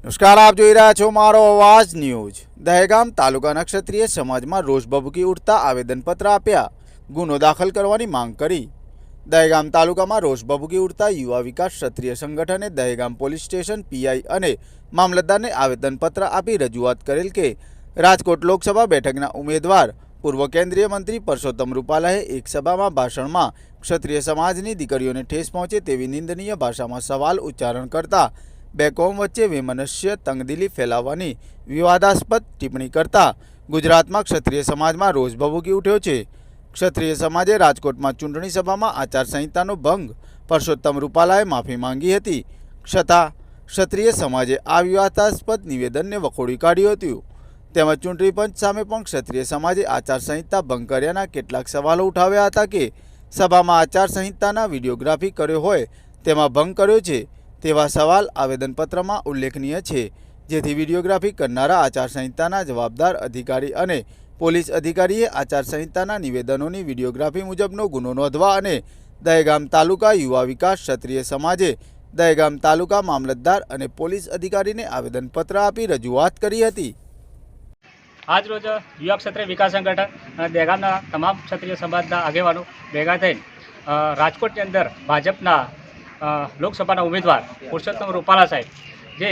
નમસ્કાર, આપ જોઈ રહ્યા છો મારો અવાજ ન્યૂઝ। દહેગામ તાલુકાના ક્ષત્રિય સમાજમાં રોષ ભભૂકી ઉઠતા આવેદનપત્ર આપ્યા, ગુનો દાખલ કરવાની માંગ કરી। દહેગામ તાલુકામાં રોષ ભભૂકી ઉઠતા યુવા વિકાસ ક્ષત્રિય સંગઠને દહેગામ પોલીસ સ્ટેશન પીઆઈ અને મામલતદારને આવેદનપત્ર આપી રજૂઆત કરેલ કે રાજકોટ લોકસભા બેઠકના ઉમેદવાર પૂર્વ કેન્દ્રીય મંત્રી પરસોત્તમ રૂપાલાએ એક સભામાં ભાષણમાં ક્ષત્રિય સમાજની દીકરીઓને ઠેસ પહોંચે તેવી નિંદનીય ભાષામાં સવાલ ઉચ્ચારણ કરતા બે કોમ વચ્ચે વૈમનસ્ય તંગદિલી ફેલાવવાની વિવાદાસ્પદ ટિપ્પણી કરતા ગુજરાતમાં ક્ષત્રિય સમાજમાં રોષ ભભૂકી ઉઠ્યો છે। ક્ષત્રિય સમાજે રાજકોટમાં ચૂંટણી સભામાં આચારસંહિતાનો ભંગ પરસોત્તમ રૂપાલાએ માફી માંગી હતી, છતાં ક્ષત્રિય સમાજે આ વિવાદાસ્પદ નિવેદનને વખોડી કાઢ્યું હતું। તેમજ ચૂંટણી પંચ સામે પણ ક્ષત્રિય સમાજે આચારસંહિતા ભંગ કર્યાના કેટલાક સવાલો ઉઠાવ્યા હતા કે સભામાં આચારસંહિતાના વિડીયોગ્રાફી કર્યો હોય તેમાં ભંગ કર્યો છે તેવા સવાલ આવેદનપત્રમાં ઉલ્લેખનીય છે, જેથી વિડીયોગ્રાફી કરનારા આચારસંહિતાના જવાબદાર અધિકારી અને પોલીસ અધિકારીએ આચારસંહિતાના નિવેદનોની વિડીયોગ્રાફી મુજબનો ગુનો નોંધવા અને દહેગામ તાલુકા યુવા વિકાસ ક્ષત્રિય સમાજે દહેગામ તાલુકા મામલતદાર અને પોલીસ અધિકારીને આવેદનપત્ર આપી રજૂઆત કરી હતી। આજ રોજ યુવા ક્ષત્રિય વિકાસ સંગઠન અને દહેગામના તમામ ક્ષત્રિય સમાજના આગેવાનો ભેગા થઈને રાજકોટની અંદર ભાજપના લોકસભાના ઉમેદવાર પુરુષોત્તમ રૂપાલા સાહેબ જે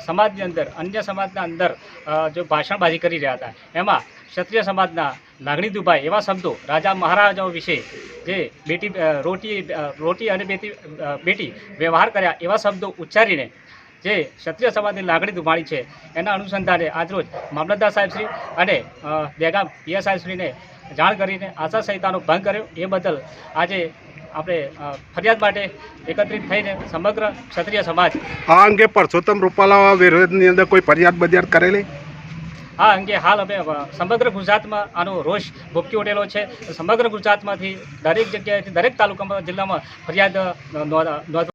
સમાજની અંદર અન્ય સમાજના અંદર જો ભાષણબાજી કરી રહ્યા હતા, એમાં ક્ષત્રિય સમાજના લાગણી દુભાય એવા શબ્દો રાજા મહારાજાઓ વિશે જે રોટી અને બેટી વ્યવહાર કર્યા એવા શબ્દો ઉચ્ચારીને જે ક્ષત્રિય સમાજની લાગણી દુભાણી છે, એના અનુસંધાને આજરોજ મામલતદાર સાહેબશ્રી અને દહેગામ પીએસ સાહેબશ્રીને જાણ કરીને આચારસંહિતાનો ભંગ કર્યો એ બદલ આજે આપણે ફરિયાદ માટે એકત્રિત થઈને સમગ્ર ક્ષત્રિય સમાજ આ અંગે પરસોત્તમ રૂપાલા વિરોધની અંદર કોઈ ફરિયાદ બરિયાદ કરેલી? આ અંગે હાલ અમે સમગ્ર ગુજરાતમાં આનો રોષ ભૂપકી ઉઠેલો છે। સમગ્ર ગુજરાતમાંથી દરેક જગ્યાએથી દરેક તાલુકામાં જિલ્લામાં ફરિયાદ નોંધવા